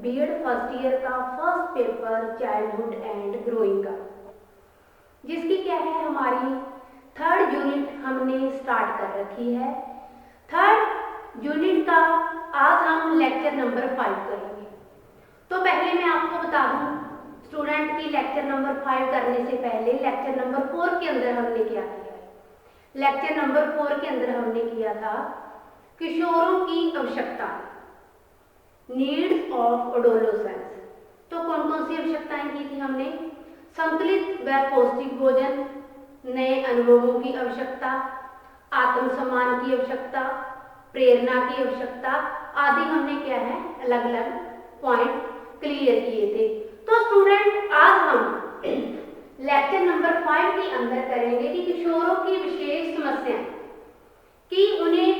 BEd first year का first paper childhood and growing का, जिसकी क्या है हमारी थर्ड यूनिट हमने स्टार्ट कर रखी है। थर्ड यूनिट का आज हम लेक्चर नंबर 5 करेंगे। तो पहले मैं आपको बता दूं स्टूडेंट की लेक्चर नंबर 5 करने से पहले लेक्चर नंबर 4 के अंदर हमने क्या किया है। लेक्चर नंबर 4 के अंदर हमने किया था किशोरों की आवश्यकता, नीड्स ऑफ एडोलेसेंस। तो कौन कौन सी आवश्यकताएं की थी हमने? संतुलित व पौष्टिक भोजन, नए अनुभवों की आवश्यकता, आत्मसम्मान की आवश्यकता, प्रेरणा की आवश्यकता आदि हमने क्या है अलग अलग पॉइंट क्लियर किए थे। तो स्टूडेंट आज हम लेक्चर नंबर 5 के अंदर करेंगे कि किशोरों की विशेष समस्या कि उन्हें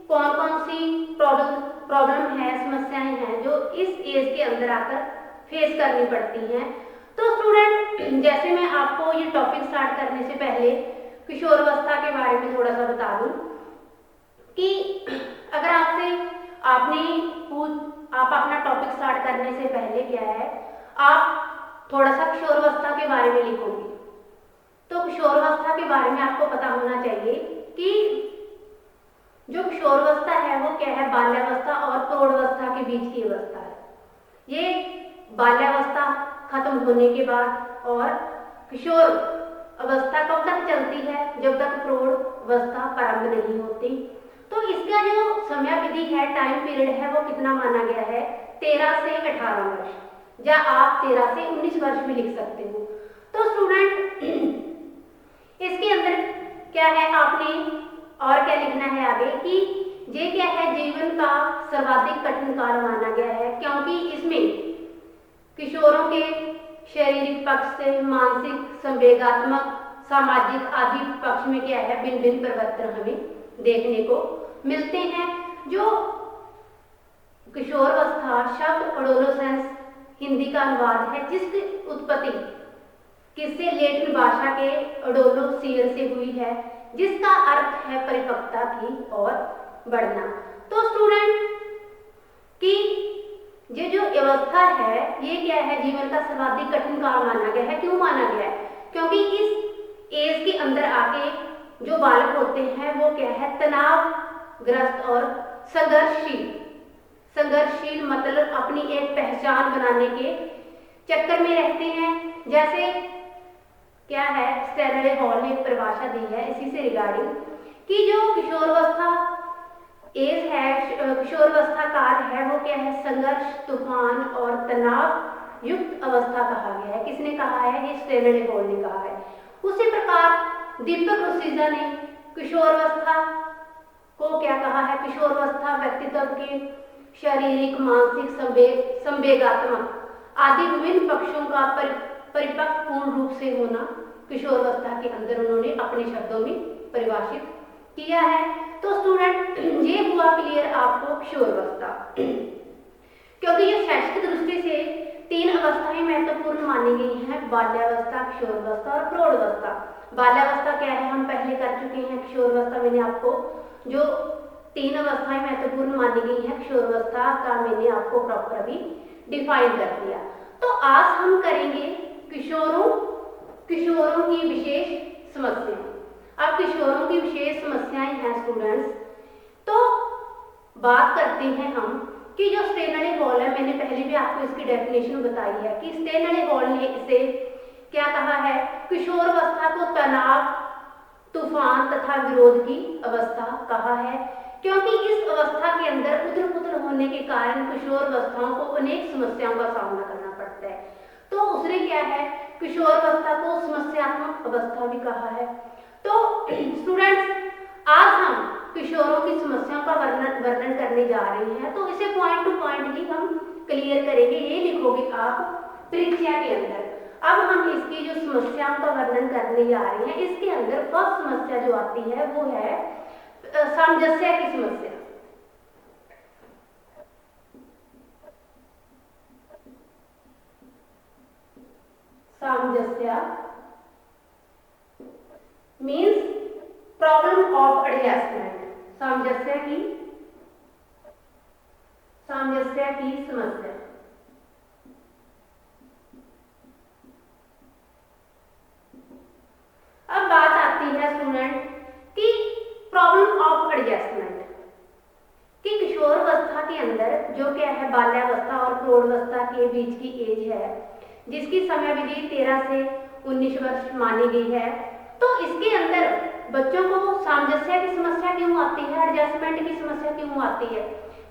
कौन कौन सी प्रॉब्लम है, समस्याएं हैं जो इस एज के अंदर आकर फेस करनी पड़ती हैं। तो स्टूडेंट जैसे मैं आपको ये टॉपिक स्टार्ट करने से पहले किशोरावस्था के बारे में थोड़ा सा बता दूं कि अगर आप अपना टॉपिक स्टार्ट करने से पहले क्या है आप थोड़ा सा किशोरावस्था के बारे में लिखोगे। तो किशोरावस्था के बारे में आपको पता होना चाहिए कि जो किशोरावस्था है वो क्या है, बाल्यावस्था और प्रौढ़ावस्था के बीच की अवस्था है। ये बाल्यावस्था खत्म होने के बाद और किशोर अवस्था कब तक चलती है, जब तक प्रौढ़ अवस्था प्रारंभ नहीं होती। तो इसका जो समयावधि है, टाइम पीरियड है, वो कितना माना गया है? 13 से 18 वर्ष, या आप 13 से 19 वर्ष में लिख सकते हो। तो स्टूडेंट इसके अंदर क्या है आपने और क्या लिखना है आगे कि ये क्या है जीवन का सर्वाधिक कठिन काल माना गया है, क्योंकि इसमें किशोरों के शारीरिक पक्ष से मानसिक, संवेगात्मक, सामाजिक आदि पक्ष में क्या है भिन्न भिन्न परिवर्तन हमें देखने को मिलते हैं। जो किशोरावस्था शब्द एडोलेसेंस हिंदी का अनुवाद है, जिसकी उत्पत्ति किससे लेटिन भाषा के एडोलोसियर से हुई है, जिसका अर्थ है परिपक्वता की और बढ़ना। तो स्टूडेंट की ये जो अवस्था है ये क्या है जीवन का सर्वाधिक कठिन काल माना गया है। क्यों माना गया है? क्योंकि इस एज के अंदर आके जो बालक होते हैं वो क्या है तनावग्रस्त और संघर्षशील मतलब अपनी एक पहचान बनाने के चक्कर में रहते हैं। जैसे क्या है स्टैनले हॉल ने एक परिभाषा दी है इसी से रिगार्डिंग कि जो किशोरावस्था एज है, किशोरावस्था काल है, वो क्या है संघर्ष, तूफान और तनाव युक्त अवस्था कहा गया है। किसने कहा है? ये स्टैनले हॉल ने कहा है। उसी प्रकार दीपक रुसीजा ने किशोरावस्था को क्या कहा है? किशोरावस्था व्यक्तित्व के शारीरिक, मानसिक, संवेगात्मक आदि विभिन्न पक्षों का परिपक्व पूर्ण रूप से होना किशोरावस्था के अंदर उन्होंने अपने शब्दों में परिभाषित किया है। तो स्टूडेंट ये हुआ क्लियर आपको किशोरावस्था। क्योंकि ये शैक्षिक दृष्टि से 3 अवस्थाएं महत्वपूर्ण मानी गई हैं, बाल्यावस्था, किशोरावस्था और प्रौढ़ावस्था। बाल्यावस्था क्या है हम पहले कर चुके हैं। किशोरावस्था मैंने आपको जो 3 अवस्थाएं महत्वपूर्ण मानी गई हैं किशोरावस्था का मैंने आपको प्रॉपर अभी डिफाइन कर दिया। तो आज हम करेंगे किशोरों की विशेष समस्याएं। अब किशोरों की विशेष समस्याएं हैं स्टूडेंट्स, तो बात करते हैं हम कि जो स्टैनले हॉल है, मैंने पहले भी आपको इसकी डेफिनेशन बताई है कि स्टैनले हॉल ने इसे क्या कहा है? किशोरावस्था को तनाव, तूफान तथा विरोध की अवस्था कहा है, क्योंकि इस अवस्था के अंदर उथल-पुथल होने के कारण किशोरावस्थाओं को अनेक समस्याओं का सामना करना पड़ता है। तो उसने क्या है किशोरावस्था को समस्यात्मक अवस्था भी कहा है। तो स्टूडेंट्स आज हम किशोरों की समस्याओं का वर्णन करने जा रहे हैं, तो इसे पॉइंट टू पॉइंट ही हम क्लियर करेंगे। ये लिखोगे आप परीक्षा के अंदर। अब हम इसकी जो समस्याओं का वर्णन करने जा रहे हैं, इसके अंदर फर्स्ट समस्या जो आती है वो है सामंजस्य की समस्या। सामंजस्य मीन्स प्रॉब्लम ऑफ एडजस्टमेंट। सामंजस्य की समस्या। के अंदर जो क्या है बाल्यावस्था और प्रौढ़ावस्था के बीच की एज है, जिसकी समय विधि 13 से 19 वर्ष मानी गई है, तो इसके अंदर बच्चों को सामंजस्य की समस्या क्यों आती है, एडजस्टमेंट की समस्या क्यों आती है?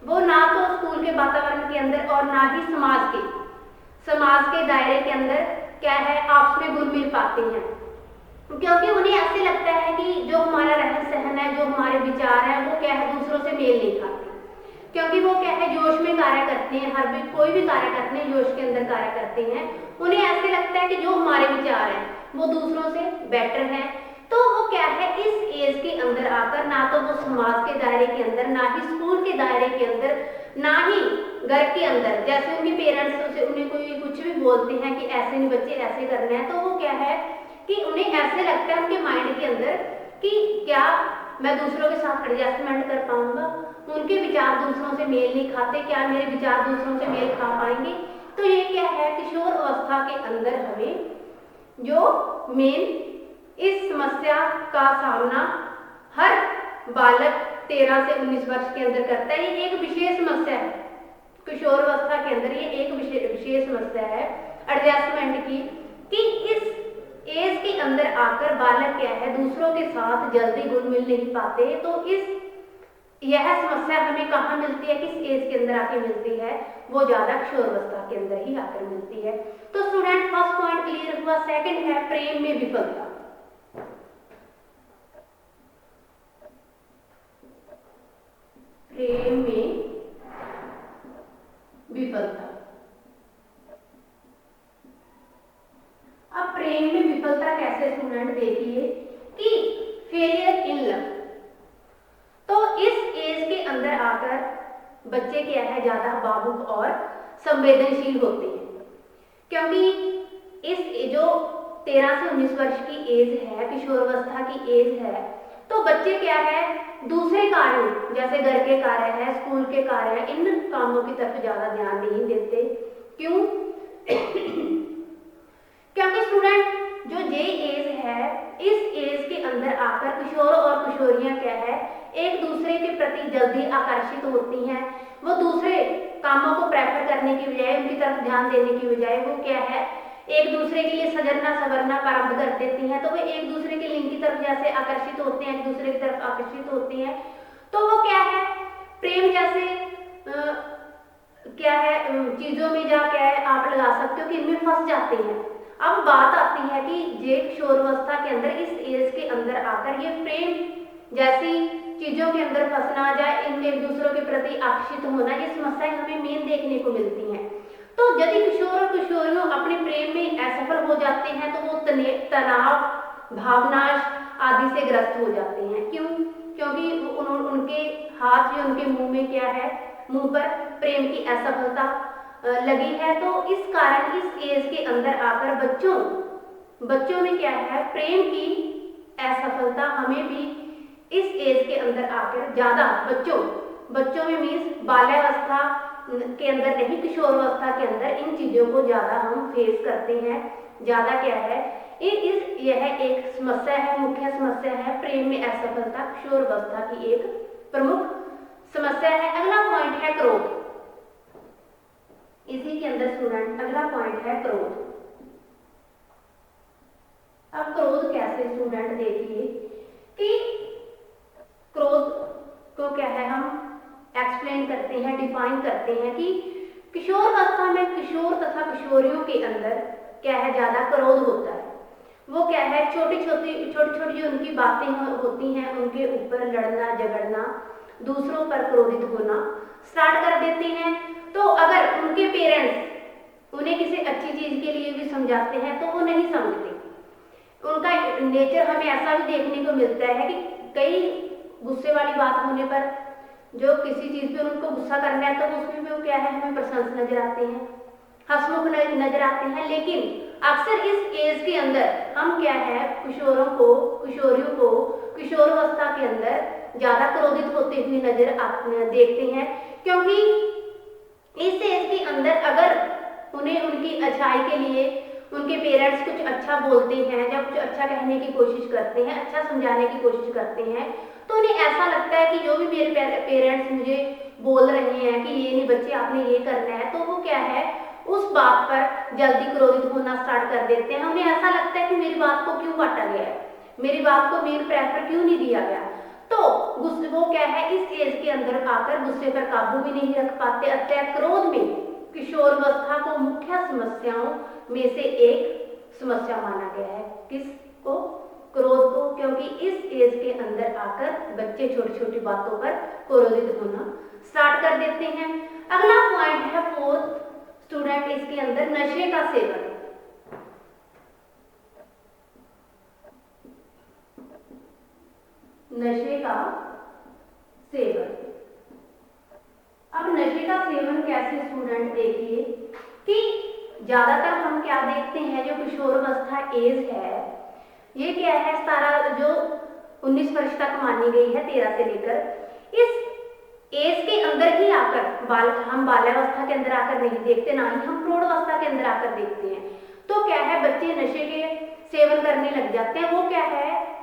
वो ना तो स्कूल के वातावरण के अंदर और ना ही समाज के दायरे के अंदर क्या है आपस में घुल मिल पाते हैं, क्योंकि उन्हें ऐसे लगता है कि जो हमारा रहन सहन है, जो हमारे विचार है, वो क्या है दूसरों से मेल नहीं खाते, क्योंकि वो क्या है जोश में कार्य करते हैं, कोई भी कार्य करते हैं जोश के अंदर कार्य करते हैं। उन्हें ऐसे लगता है कि जो हमारे विचार हैं वो दूसरों से बेटर हैं, तो वो क्या है इस एज के अंदर आकर ना तो वो समाज के दायरे के अंदर, ना ही स्कूल के दायरे के अंदर, ना ही घर के अंदर, जैसे उनके पेरेंट्स से उन्हें कोई कुछ भी बोलते हैं कि ऐसे नहीं बच्चे ऐसे करने हैं, तो वो क्या है कि उन्हें ऐसे लगता है उनके माइंड के अंदर कि क्या मैं दूसरों के साथ एडजस्टमेंट कर पाऊंगा, उनके विचार दूसरों से मेल नहीं खाते, क्या मेरे विचार दूसरों से मेल खा पाएंगे? तो ये क्या है किशोर अवस्था के अंदर हमें जो मेन इस समस्या का सामना हर बालक 13 से 19 वर्ष के अंदर करता है। ये एक विशेष समस्या है किशोर अवस्था के अंदर, ये एक विशेष समस्या है एडजस्टमेंट की, कि इस एज के अंदर आकर बालक क्या है दूसरों के साथ जल्दी घुल मिल नहीं पाते। तो यह समस्या हमें कहाँ मिलती है, किस एज के अंदर आके मिलती है? वो ज्यादा किशोरावस्था के अंदर ही आकर मिलती है। तो स्टूडेंट फर्स्ट पॉइंट क्लियर हुआ। सेकंड है प्रेम में विफलता। प्रेम में विफलता। अब प्रेम में विफलता कैसे स्टूडेंट देखिए कि फेलियर इन लव। तो इस एज के अंदर आकर बच्चे क्या है ज्यादा भावुक और संवेदनशील होते हैं, क्योंकि इस जो 13 से 19 वर्ष की एज है, किशोरावस्था की एज है, तो बच्चे क्या है दूसरे कार्यों जैसे घर के कार्य है, स्कूल के कार्य है, इन कामों की तरफ ज्यादा ध्यान नहीं देते। क्यों? क्योंकि स्टूडेंट जो ये एज है, इस एज के अंदर आकर किशोर और किशोरियां क्या है एक दूसरे के प्रति जल्दी आकर्षित होती हैं। वो दूसरे कामों को प्रेफर करने की बजाय, उनकी तरफ ध्यान देने की बजाय वो क्या है एक दूसरे के लिए सजरना संवरना प्रारंभ कर देती हैं। तो वो एक दूसरे के लिंग की तरफ जैसे आकर्षित होते हैं, एक दूसरे की तरफ आकर्षित होती हैं, तो वो क्या है प्रेम जैसे क्या है चीजों में जा क्या है आप लगा सकते हो कि इनमें फंस जाते हैं। अब बात आती है कि ये किशोरावस्था के अंदर इस एज के अंदर आकर ये प्रेम जैसी चीजों के अंदर फंसना जाए, इनके एक दूसरों के प्रति आकर्षित होना, ये समस्याएं हमें मेन देखने को मिलती हैं। तो यदि किशोर और किशोरियों अपने प्रेम में असफल हो जाते हैं तो वो तनाव, भावनाश आदि से ग्रस्त हो जाते हैं। क्यों? क्योंकि उनके हाथ या उनके मुंह में क्या है, मुंह पर प्रेम की असफलता लगी है। तो इस कारण इस एज के अंदर आकर बच्चों में क्या है प्रेम की असफलता हमें भी इस एज के अंदर आकर ज्यादा बच्चों में मीन्स बाल्यावस्था के अंदर नहीं, किशोरावस्था के अंदर इन चीजों को ज्यादा हम फेस करते हैं। ज्यादा क्या है यह एक समस्या है, मुख्य समस्या है प्रेम में असफलता, किशोरावस्था की एक प्रमुख समस्या है। अगला पॉइंट है क्रोध। इसी के अंदर स्टूडेंट अगला पॉइंट है क्रोध। अब क्रोध कैसे स्टूडेंट देखिए कि क्रोध को क्या है हम एक्सप्लेन करते हैं, डिफाइन करते हैं कि किशोरावस्था में किशोर तथा किशोरियों के अंदर क्या है ज्यादा क्रोध होता है। वो क्या है छोटी छोटी जो उनकी बातें होती हैं उनके ऊपर लड़ना झगड़ना, दूसरों पर क्रोधित होना स्टार्ट कर देते हैं। तो अगर उनके पेरेंट्स उन्हें किसी अच्छी चीज के लिए भी समझाते हैं तो वो नहीं समझते। उनका नेचर हमें ऐसा भी देखने को मिलता है कि कई गुस्से वाली बात होने पर जो किसी चीज पे उनको गुस्सा करना है तो उसमें भी वो क्या है हमें प्रशंस नजर आते हैं, हंसमुख नजर आते हैं। लेकिन अक्सर इस एज के अंदर हम क्या है किशोरियों को किशोरावस्था के अंदर ज्यादा क्रोधित होते हुए देखते हैं, क्योंकि इस एज के अंदर अगर उन्हें उनकी अच्छाई के लिए उनके पेरेंट्स कुछ अच्छा बोलते हैं या कुछ अच्छा कहने की कोशिश करते हैं, अच्छा समझाने की कोशिश करते हैं, तो उन्हें ऐसा लगता है कि जो भी मेरे पेरेंट्स मुझे बोल रहे हैं कि ये नहीं बच्चे आपने ये करना है, तो वो क्या है उस बात पर जल्दी क्रोधित होना स्टार्ट कर देते हैं। उन्हें ऐसा लगता है कि मेरी बात को क्यों काटा गया है, मेरी बात को मेन प्रेफर क्यों नहीं दिया गया। तो गुस्से वो क्या है इस एज के अंदर आकर गुस्से पर काबू भी नहीं रख पाते। अतः क्रोध में किशोरावस्था को मुख्य समस्याओं में से एक समस्या माना गया है। किसको? क्रोध को, क्योंकि इस एज के अंदर आकर बच्चे छोटी छोटी बातों पर क्रोधित होना स्टार्ट कर देते हैं। अगला पॉइंट है फोर्थ स्टूडेंट, इसके अंदर नशे का सेवन। नशे का सेवन। अब नशे का सेवन कैसे स्टूडेंट देखिए कि ज्यादातर हम क्या देखते हैं, जो किशोरावस्था एज है ये क्या है 17 जो 19 वर्ष तक मानी गई है, 13 से लेकर इस एज के अंदर ही आकर हम बाल्यावस्था के अंदर आकर नहीं देखते, ना ही हम प्रौढ़ावस्था के अंदर आकर देखते हैं। तो क्या है बच्चे नशे के सेवन करने लग जाते हैं। वो क्या है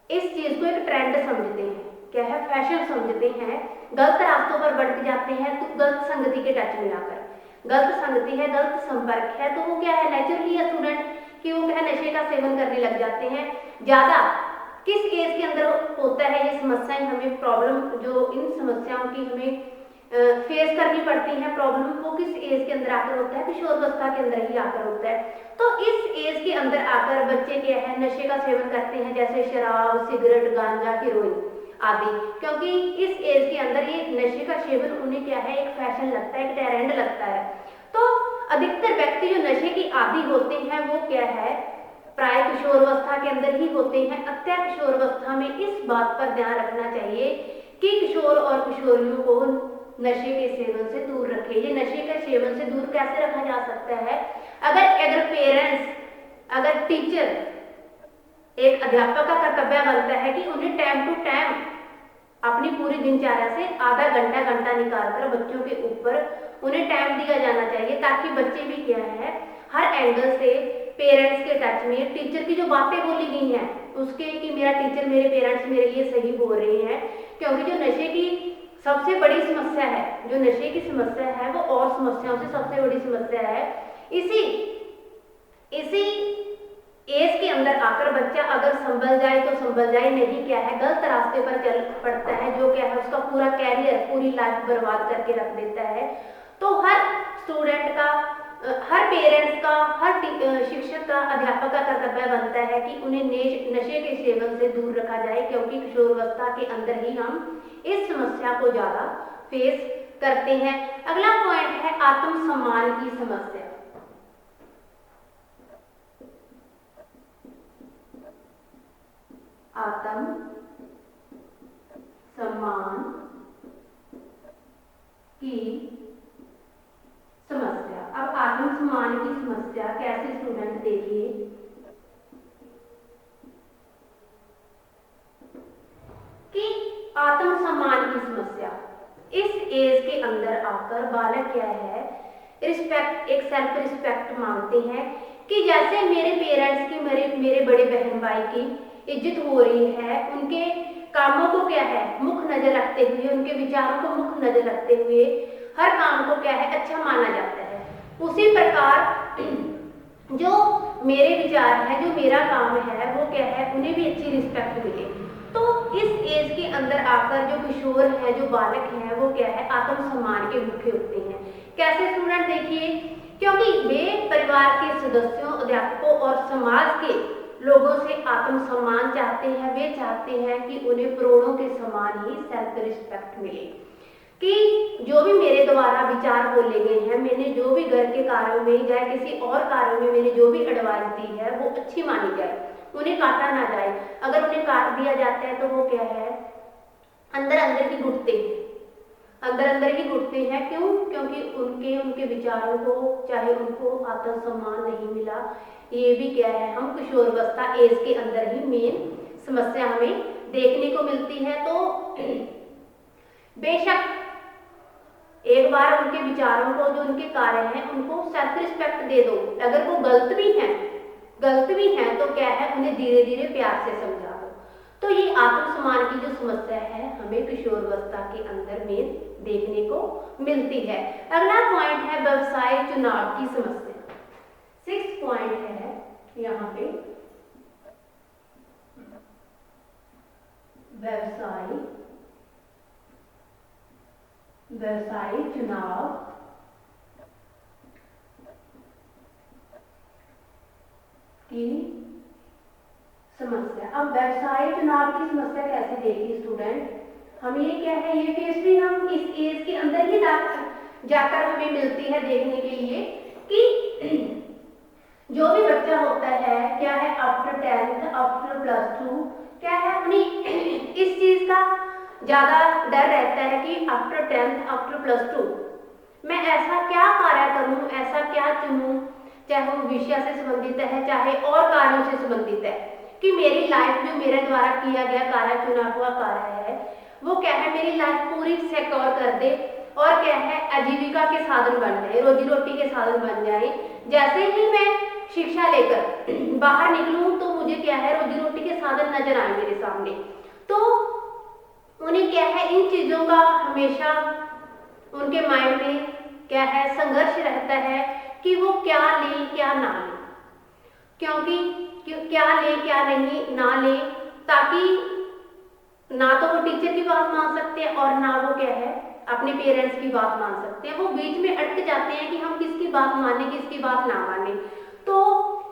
इस चीज को एक ट्रेंड समझते हैं, क्या है फैशन समझते हैं, गलत रास्तों पर बढ़ जाते हैं। तो गलत संगति के टच में आकर, गलत संगति है, गलत संपर्क है, तो वो क्या है नेचुरली है स्टूडेंट कि वो क्या है नशे का सेवन करने लग जाते हैं। ज्यादा किस एज के अंदर होता है ये समस्याएं, हमें प्रॉब्लम जो इन समस्याओं की हमें फेस करनी पड़ती है, प्रॉब्लम वो किस एज के अंदर आकर होता है, किशोरावस्था के अंदर ही आकर होता है। तो इस एज के अंदर आकर बच्चे क्या है नशे का सेवन करते हैं, जैसे शराब, सिगरेट, गांजा, हेरोइन आदि, क्योंकि इस एज के अंदर ये नशे का सेवन उन्हें क्या है एक फैशन लगता है, एक ट्रेंड लगता है। तो अधिकतर व्यक्ति जो नशे की आदी होते हैं वो क्या है प्राय किशोरावस्था के अंदर ही होते हैं। अतः किशोरावस्था में इस बात पर ध्यान रखना चाहिए कि किशोर और किशोरियों को नशे के सेवन से दूर रखें। ये नशे के सेवन से दूर कैसे रखा जा सकता है? अगर पेरेंट्स, अगर टीचर, एक अध्यापक का कर्तव्य बनता है कि उन्हें टाइम टू टाइम अपनी पूरी दिनचर्या से आधा घंटा निकालकर बच्चों के ऊपर उन्हें टाइम दिया जाना चाहिए, ताकि बच्चे भी क्या है हर एंगल से पेरेंट्स के टच में, टीचर की जो बातें बोली गई हैं उसके कि मेरा टीचर, मेरे पेरेंट्स मेरे लिए सही बोल रहे हैं। क्योंकि जो नशे की सबसे बड़ी समस्या है, जो नशे की समस्या है वो और समस्याओं से सबसे बड़ी समस्या है। इसी एज के अंदर आकर बच्चा अगर संभल जाए तो संभल जाए, नहीं क्या है गलत रास्ते पर चल पड़ता है, जो क्या है उसका पूरा कैरियर, पूरी लाइफ बर्बाद करके रख देता है। तो हर स्टूडेंट का, हर पेरेंट्स का, हर शिक्षक का, अध्यापक का कर्तव्य बनता है कि उन्हें नशे के सेवन से दूर रखा जाए, क्योंकि किशोरावस्था के अंदर ही हम इस समस्या को ज्यादा फेस करते हैं। अगला पॉइंट है आत्मसम्मान की समस्या। आत्म सम्मान की समस्या। अब आत्मसम्मान की समस्या कैसे स्टूडेंट देखिए कि आत्मसम्मान की समस्या इस एज के अंदर आकर बालक क्या है रिस्पेक्ट, एक सेल्फ रिस्पेक्ट मांगते हैं कि जैसे मेरे पेरेंट्स की, मेरे बड़े बहन भाई की इज्जत हो रही है, उनके कामों को क्या है मुख्य नजर रखते हुए, उनके विचारों को मुख्य नजर रखते हुए हर काम को क्या है अच्छा माना जाता है, उसी प्रकार जो मेरे विचार है, जो मेरा काम है वो क्या है उन्हें भी अच्छी रिस्पेक्ट मिले। तो इस एज के अंदर आकर जो किशोर है, जो बालक है वो क्या है आत्मसम्मान के भूखे होते हैं। कैसे स्टूडेंट देखिए, क्योंकि वे परिवार के सदस्यों, अध्यापकों और समाज के लोगों से आत्मसम्मान चाहते हैं। वे चाहते हैं कि उन्हें प्रोड़ों के समान ही सेल्फ रिस्पेक्ट मिले, कि जो भी मेरे द्वारा विचार बोले गए हैं, मैंने जो भी घर के कार्यों में या किसी और कार्यों में मैंने जो भी एडवाइस दी है वो अच्छी मानी जाए, उन्हें काटा ना जाए। अगर उन्हें काट दिया जाता है तो वो क्या है अंदर अंदर ही घुटते हैं, अंदर अंदर ही घुटते हैं। क्यों? क्योंकि उनके विचारों को, चाहे उनको आत्मसम्मान नहीं मिला। ये भी क्या है हम किशोरावस्था एज के अंदर ही मेन समस्या हमें देखने को मिलती है। तो बेशक एक बार उनके विचारों को, जो उनके कार्य हैं उनको सेल्फ रिस्पेक्ट दे दो। अगर वो गलत भी हैं तो क्या है उन्हें धीरे धीरे प्यार से समझा दो। तो ये आत्मसम्मान की जो समस्या है हमें किशोरावस्था के अंदर में देखने को मिलती है। अगला पॉइंट है व्यवसाय चुनाव की समस्या। 6 पॉइंट है यहाँ पे व्यवसाय चुनाव की समस्या। अब व्यवसाय चुनाव की समस्या कैसे देखी स्टूडेंट, हम ये क्या है, ये फेस भी हम इस एज के अंदर ही जाकर हमें मिलती है देखने के लिए कि जो भी बच्चा होता है क्या है आफ्टर 10th आफ्टर +2 क्या है उन्हें इस चीज का ज्यादा डर रहता है कि आफ्टर 10th आफ्टर +2 मैं ऐसा क्या कार्य करूं, ऐसा क्या चुनूं, चाहे वो विषय से संबंधित है चाहे और कार्यों से संबंधित है, कि मेरी लाइफ जो मेरे द्वारा किया गया कार्य, चुना हुआ कार्य है वो क्या है मेरी लाइफ पूरी सिक्योर कर दे और क्या है आजीविका के साधन बन जाए, रोजी रोटी के साधन बन जाए। जैसे ही मैं शिक्षा लेकर बाहर निकलूं तो मुझे क्या है रोजी रोटी के साधन नजर आए मेरे सामने। तो उन्हें क्या है इन चीजों का हमेशा उनके माइंड में क्या है संघर्ष रहता है कि वो क्या ले क्या ना ले, क्योंकि क्या ले क्या नहीं ना ले, ताकि ना तो वो टीचर की बात मान सकते हैं और ना वो क्या है अपने पेरेंट्स की बात मान सकते हैं। वो बीच में अटक जाते हैं कि हम किसकी बात माने किसकी बात ना माने। तो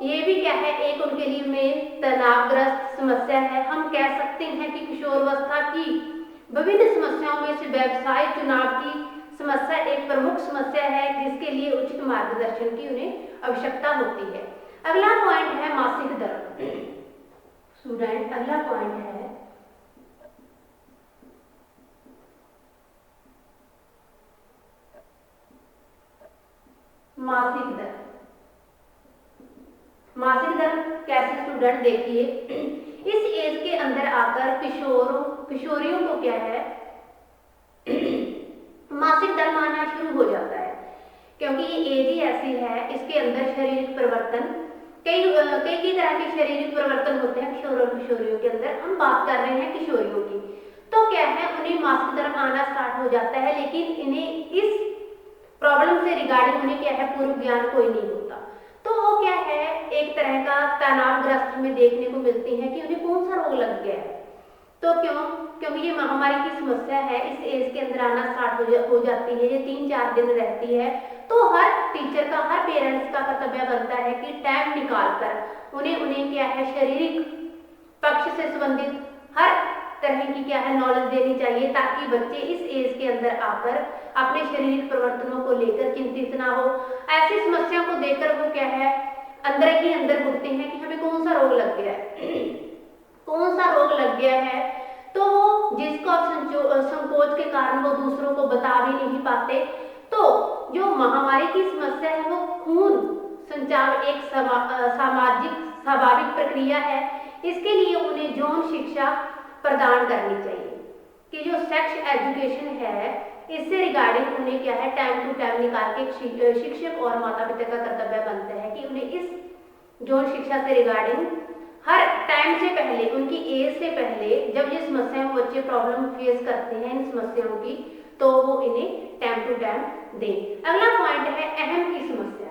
ये भी क्या है एक उनके लिए में तनावग्रस्त समस्या है। हम कह सकते हैं कि किशोरावस्था की विभिन्न समस्याओं में से व्यवसाय चुनाव की समस्या एक प्रमुख समस्या है जिसके लिए उचित मार्गदर्शन की उन्हें आवश्यकता होती है। अगला पॉइंट है मासिक धर्म। स्टूडेंट अगला पॉइंट है मासिक दर। मासिक दर कैसे स्टूडेंट देखिए, इस एज के अंदर आकर किशोरियों को क्या है मासिक दर आना शुरू हो जाता है, क्योंकि ये एज ही ऐसी है इसके अंदर शारीरिक परिवर्तन कई तरह के शारीरिक परिवर्तन होते हैं किशोर और किशोरियों के अंदर। हम बात कर रहे हैं किशोरियों की, तो क्या है उन्हें मासिक धर्म आना स्टार्ट हो जाता है, लेकिन इन्हें इस प्रॉब्लम से रिगार्डिंग उन्हें क्या है पूर्व ज्ञान कोई नहीं होता। तो वो क्या है एक तरह का तनावग्रस्त में देखने को मिलती है कि उन्हें कौन सा रोग लग गया है। तो क्योंकि ये महामारी की समस्या है, इस एज के अंदर आना स्टार्ट हो जाती है, ये 3-4 दिन रहती है। तो हर टीचर का हर पेरेंट्स का कर्तव्य बनता है कि टाइम निकालकर उन्हें क्या है शारीरिक पक्ष से संबंधित हर तरह की क्या है नॉलेज देनी चाहिए, ताकि बच्चे इस एज के अंदर आकर अपने शारीरिक परिवर्तनों को लेकर चिंतित ना हो। ऐसी समस्या को देखकर वो क्या है अंदर ही अंदर घुटते हैं कि हमें कौन सा रोग लग गया है कौन सा रोग लग गया है। तो वो जिसका संकोच के कारण वो दूसरों को बता भी नहीं पाते। तो जो महामारी की समस्या है वो खून संचार एक सामाजिक स्वाभाविक प्रक्रिया है। इसके लिए उन्हें यौन शिक्षा प्रदान करनी चाहिए कि जो सेक्स एजुकेशन है इससे रिगार्डिंग उन्हें क्या है टाइम टू टाइम निकाल के शिक्षक और माता पिता का कर्तव्य बनता है कि उन्हें इस यौन शिक्षा से रिगार्डिंग हर टाइम से पहले उनकी एज से पहले जब ये समस्याएं बच्चे प्रॉब्लम फेस करते हैं इन समस्याओं की, तो वो इन्हें टाइम टू टाइम दें। अगला पॉइंट है अहम की समस्या।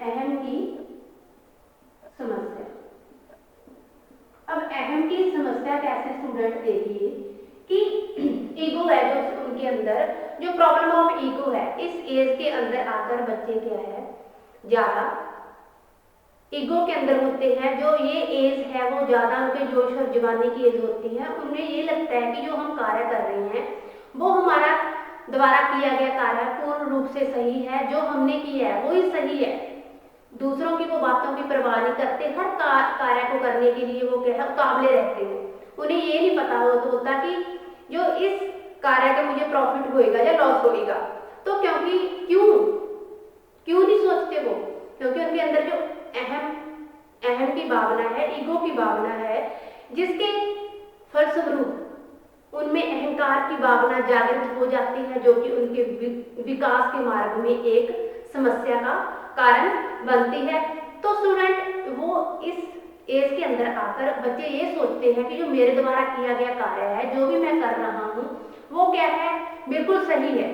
अहम की समस्या। अब अहम की समस्या कैसे स्टूडेंट देखिए कि ईगो है जो उनके अंदर जो प्रॉब्लम ऑफ ईगो है, इस एज के अंदर आकर बच्चे क्या है ज्यादा ईगो के अंदर होते हैं। जो ये एज है वो ज्यादा उनके जोश और जवानी की एज होती है। उन्हें ये लगता है कि जो हम कार्य कर रहे हैं वो हमारा द्वारा किया गया कार्य पूर्ण रूप से सही है, जो हमने किया है वो ही सही है। दूसरों की वो बातों की परवाह नहीं करते, हर कार्य को करने के लिए वो क्या है उतावले रहते हैं। उन्हें ये नहीं पता होता कि जो इस कार्य का मुझे प्रॉफिट होएगा या लॉस होएगा। तो क्यों नहीं सोचते वो, क्योंकि उनके अंदर जो अहम की भावना है, ईगो की भावना है, जिसके फलस्वरूप उनमें अहंकार की भावना जागृत हो जाती है, जो कि उनके विकास के मार्ग में एक समस्या का कारण बनती है। तो स्टूडेंट वो इस एज के अंदर आकर बच्चे ये सोचते हैं कि जो मेरे द्वारा किया गया कार्य है, जो भी मैं कर रहा हूँ वो क्या है, बिल्कुल सही है।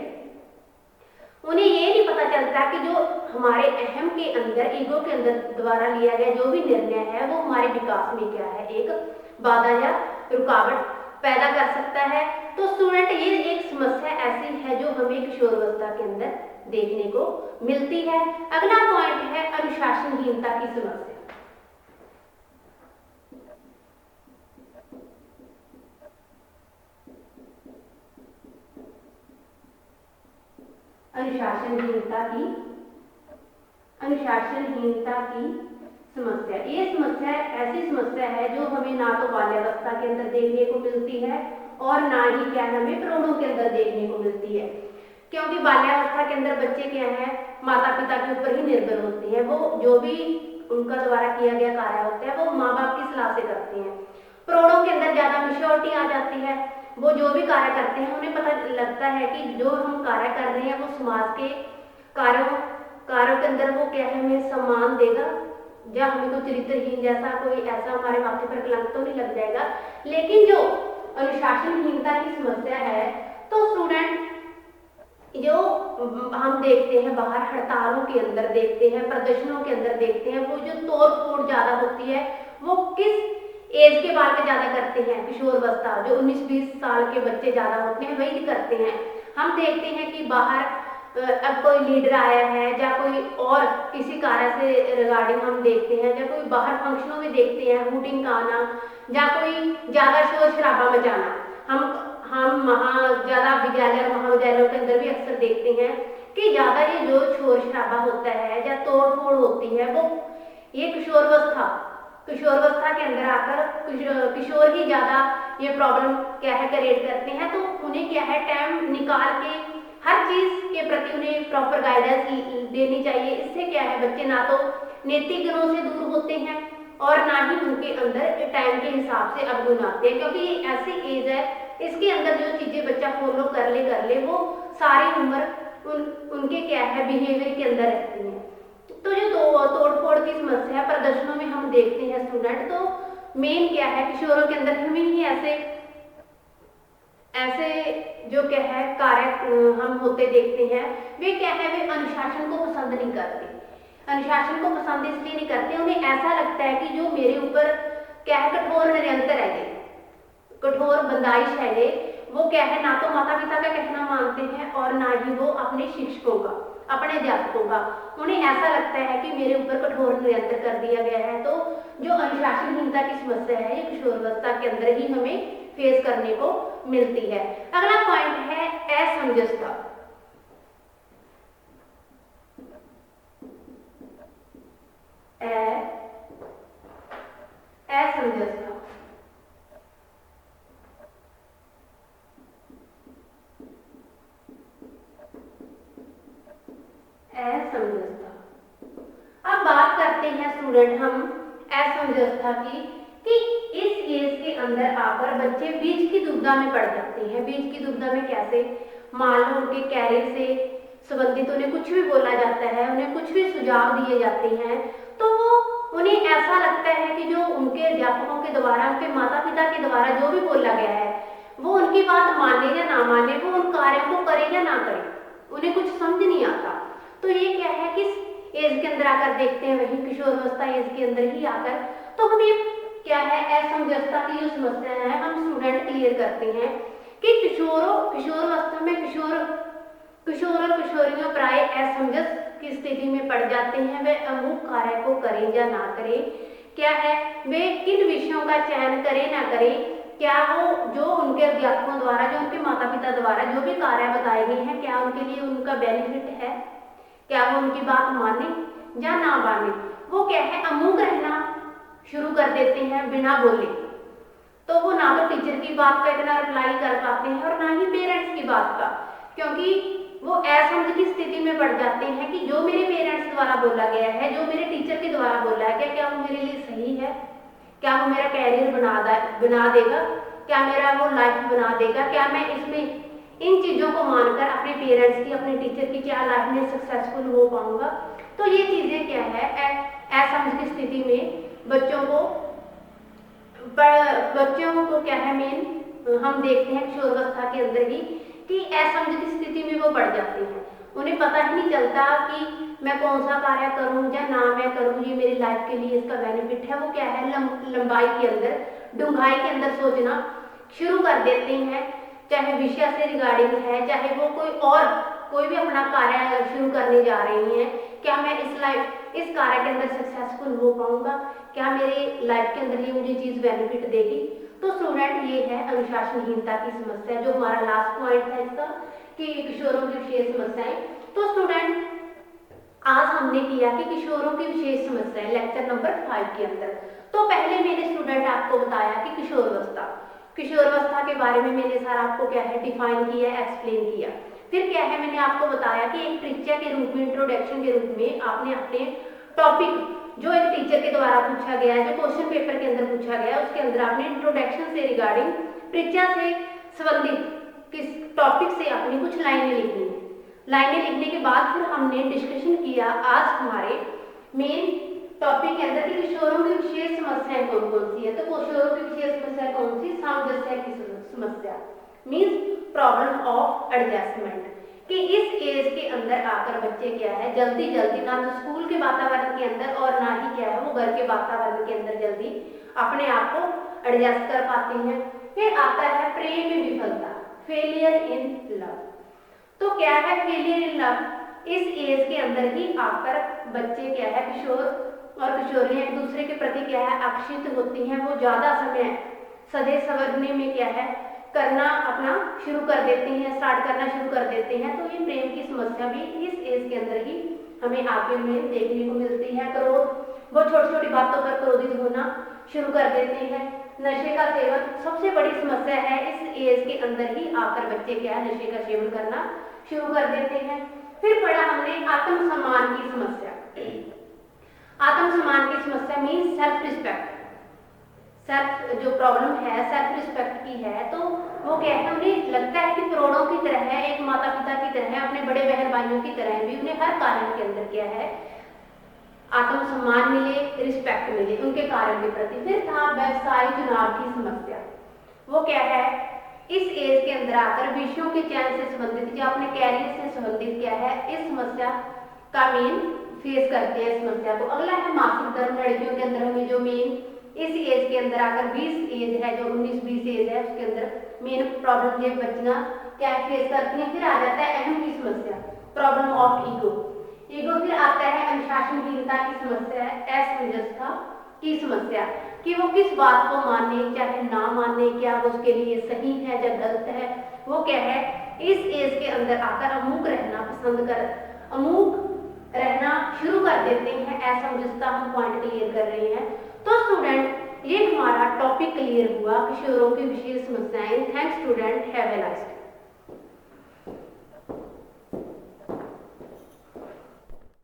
उन्हें ये नहीं पता चलता कि जो हमारे अहम के अंदर, ईगो के अंदर द्वारा लिया गया जो भी निर्णय है वो हमारे विकास में क्या है, एक बाधा या रुकावट पैदा कर सकता है। तो स्टूडेंट ये एक समस्या ऐसी है जो हमें किशोरावस्था के अंदर देखने को मिलती है। अगला पॉइंट है अनुशासनहीनता की समस्या। अनुशासनहीनता की समस्या, ये समस्या ऐसी समस्या है जो हमें ना तो बाल्यावस्था के अंदर देखने को मिलती है और ना ही क्या हमें प्रौढ़ों के अंदर देखने को मिलती है। क्योंकि बाल्यावस्था के अंदर बच्चे क्या है, माता पिता के ऊपर ही निर्भर होते हैं। वो जो भी उनका द्वारा किया गया कार्य होता है वो माँ बाप की सलाह से करते हैं। प्रौढ़ों के अंदर ज्यादा मैच्योरिटी आ जाती है। वो जो भी कार्य करते हैं उन्हें पता लगता है कि जो हम कार्य कर रहे हैं वो समाज के कार्यों के अंदर वो क्या है, हमें सम्मान देगा, या हमें कोई चरित्रहीन जैसा कोई ऐसा हमारे माथे पर कलंक तो नहीं लग जाएगा। लेकिन जो अनुशासनहीनता की समस्या है, तो स्टूडेंट जो हम देखते हैं बाहर हड़तालों के अंदर देखते हैं, प्रदर्शनों के अंदर देखते हैं, वो जो तोड़ फोड़ ज्यादा होती है वो किस एज के बाल में ज्यादा करते हैं, किशोरावस्था, जो 19-20 साल के बच्चे ज्यादा होते हैं वही करते हैं। हम देखते हैं कि बाहर अब कोई लीडर आया है या कोई और किसी कार्य से रिगार्डिंग हम देखते हैं, या कोई बाहर फंक्शनों में देखते हैं हूटिंग का आना, या कोई ज्यादा शोर शराबा मचाना। हम ज्यादा विद्यालय और महाविद्यालयों के अंदर भी अक्सर देखते हैं कि ज्यादा ये जो शोर शराबा होता है या तोड़ फोड़ होती है वो ये किशोरावस्था के अंदर आकर किशोर ही ज्यादा ये प्रॉब्लम क्या है क्रिएट करते हैं। तो उन्हें क्या है टाइम निकाल के हर चीज के प्रति उन्हें प्रॉपर गाइडेंस देनी चाहिए। इससे क्या है बच्चे ना तो नैतिक गुणों से दूर होते हैं और ना ही उनके अंदर टाइम के हिसाब से अवगुण आते हैं, क्योंकि ये ऐसी एज है इसके अंदर जो चीजें बच्चा फॉलो कर ले वो सारी उम्र उनके क्या है बिहेवियर के अंदर रहती है। तो जो तोड़ फोड़ की समस्या प्रदर्शनों में हम देखते हैं स्टूडेंट, तो मेन क्या है किशोरों के अंदर हमें ही ऐसे जो क्या है कार्य हम होते देखते हैं। वे क्या है, वे अनुशासन को पसंद नहीं करते। अनुशासन को पसंद इसलिए नहीं करते, उन्हें ऐसा लगता है कि जो मेरे ऊपर क्या है कठोर निरंतर है, कठोर बंदाइश है, वो क्या है ना तो माता पिता का कहना मानते हैं और ना ही वो अपने शिक्षकों का, अपने अध्यापकों का। उन्हें ऐसा लगता है कि मेरे ऊपर कठोर निरंतर कर दिया गया है। तो जो अनुशासनहीनता की समस्या है ये किशोरावस्था के अंदर ही हमें फेस करने को मिलती है। अगला पॉइंट है असमंजसता। असमंजसता असमंजसता। अब बात करते हैं स्टूडेंट हम असमंजसता की, कि इस एज के अंदर आकर बच्चे बीच की दुविधा में पड़ जाते हैं। बीच की दुविधा में कैसे, मान लो उनके कैरियर से संबंधित उन्हें कुछ भी बोला जाता है, उन्हें कुछ भी सुझाव दिए जाते हैं, तो उन्हें ऐसा लगता है कि जो उनके अध्यापकों के द्वारा, उनके माता पिता के द्वारा जो भी बोला गया है वो उनकी बात माने या ना माने, वो उन कार्यों को करे या ना करे, उन्हें कुछ समझ नहीं आता। तो ये क्या है किस एज के अंदर आकर देखते हैं, वही किशोरावस्था एज के अंदर ही आकर, तो हम ये क्या है असमंजसता की जो समस्या है हम स्टूडेंट क्लियर करते हैं कि किशोरावस्था में किशोर और किशोरियों प्राय असमंजस की स्थिति में पड़ जाते हैं। वे अमुक कार्य को करें या ना करें, क्या है वे किन विषयों का चयन करें ना करें, क्या वो जो उनके अध्यापकों द्वारा, जो उनके माता पिता द्वारा जो भी कार्य बताए गए हैं, क्या उनके लिए उनका बेनिफिट है, क्या वो उनकी बात माने या ना माने। वो क्या है अमूक रहना शुरू कर देते हैं बिना बोले। तो वो ना तो टीचर की बात का इतना रिप्लाई कर पाते हैं और ना ही पेरेंट्स की बात का, क्योंकि वो असमझ की स्थिति में पड़ जाते हैं कि जो मेरे पेरेंट्स द्वारा बोला गया है, जो मेरे टीचर के द्वारा बोला है, क्या वो मेरे लिए सही है, क्या वो मेरा कैरियर बना देगा, क्या मेरा वो लाइफ बना देगा, क्या मैं इसमें इन चीज़ों को मानकर अपने पेरेंट्स की, अपने टीचर की क्या लाइफ में सक्सेसफुल हो पाऊंगा। तो ये चीज़ें क्या है, असमझ की स्थिति में बच्चों को क्या है मेन हम देखते हैं किशोरावस्था के अंदर ही कि असमझ की स्थिति में वो बढ़ जाते हैं। उन्हें पता ही नहीं चलता कि मैं कौन सा कार्य करूं या ना मैं करूं, ये मेरी लाइफ के लिए इसका बेनिफिट है। वो क्या है लंबाई के अंदर, डूंघाई के अंदर सोचना शुरू कर देते हैं, चाहे विषय से रिगार्डिंग है, चाहे वो कोई भी अपना कार्य शुरू करने जा रही हैं। क्या मैं इस कार्य के अंदर सक्सेसफुल हो पाऊंगा, क्या मेरे लाइफ के अंदर ये मुझे चीज़ बेनिफिट देगी। तो स्टूडेंट ये है अनुशासनहीनता की समस्या, जो हमारा लास्ट पॉइंट था इसका कि किशोरों की विशेष समस्याएं। तो स्टूडेंट आज हमने किया कि किशोरों की विशेष समस्याएं लेक्चर नंबर 5 के अंदर। तो पहले मैंने स्टूडेंट आपको बताया कि किशोरावस्था के बारे में मैंने सर आपको क्या है डिफाइन किया, एक्सप्लेन किया। फिर क्या है मैंने आपको बताया कि एक परिचय के रूप में, इंट्रोडक्शन के रूप में आपने अपने टॉपिक जो एक टीचर के द्वारा पूछा गया है, जो क्वेश्चन पेपर के अंदर पूछा गया है, उसके अंदर आपने इंट्रोडक्शन से रिगार्डिंग परिचय से संबंधित किस टॉपिक से अपनी कुछ लाइनें लिखनी है। लाइनें लिखने के बाद फिर हमने डिस्कशन किया आज हमारे मेन टॉपिक के अंदर कि किशोरों की विशेष समस्याएं कौन कौन सी है। तो किशोरों की विशेष समस्या कौन सी, सामंजस्य की समस्या मीन्स प्रॉब्लम ऑफ एडजस्टमेंट, कि इस एज के अंदर आकर बच्चे क्या है जल्दी ना तो स्कूल के वातावरण के अंदर और ना ही क्या है वो घर के वातावरण के अंदर जल्दी अपने आप को एडजस्ट कर पाते हैं। फिर आता है प्रेम में विफलता, फेलियर इन लव। तो क्या है फेलियर इन लव, इस एज के अंदर ही आकर बच्चे क्या है, किशोर और किशोरियां एक दूसरे के प्रति क्या है आकर्षित होती हैं। वो ज्यादा समय सजे संवरने में क्या है करना अपना शुरू कर देते हैं, स्टार्ट करना शुरू कर देते हैं। तो ये प्रेम की समस्या भी इस एज के अंदर ही हमें आगे में देखने को मिलती है। क्रोध, वो छोटी छोटी बातों पर क्रोधित होना शुरू कर देते हैं। नशे का सेवन सबसे बड़ी समस्या है, इस एज के अंदर ही आकर बच्चे क्या है नशे का सेवन करना शुरू कर देते हैं। फिर पढ़ा हमने आत्मसम्मान की समस्या। आत्मसम्मान की समस्या मीन्स सेल्फ रिस्पेक्ट। सेल्फ जो प्रॉब्लम है सेल्फ रिस्पेक्ट की है, तो वो क्या है उन्हें लगता है कि करोड़ों की तरह है, एक माता पिता की तरह है, अपने बड़े बहन भाइयों की तरह भी उन्हें हर कार्य के अंदर क्या है आत्मसम्मान मिले, रिस्पेक्ट मिले उनके कार्य के प्रति। फिर था व्यवसाय चुनाव की समस्या। वो क्या है इस एज के अंदर आकर विषयों के चयन से संबंधित या अपने कैरियर से संबंधित क्या है इस समस्या का मेन फेस करते हैं समस्या को। अगला है मासिक धर्म। लड़कियों के अंदर हमें जो मेन इस एज के अंदर आकर 20 एज है, जो 19-20 एज है, उसके अंदर मेन प्रॉब्लम ये बच्चियां क्या फेस करती हैं। फिर आ जाता है अहम की समस्या, प्रॉब्लम ऑफ ईगो। फिर आता है अनुशासनहीनता की समस्या, असमंजसता की समस्या, कि वो किस बात को माने चाहे ना माने, क्या वो उसके लिए सही है या गलत है। वो क्या है इस एज के अंदर आकर अमूक रहना शुरू कर देते हैं। असमंजसता हम पॉइंट क्लियर कर रहे हैं। तो स्टूडेंट ये हमारा टॉपिक क्लियर हुआ किशोरों की विशेष समस्याएं। Thanks student, have a nice day.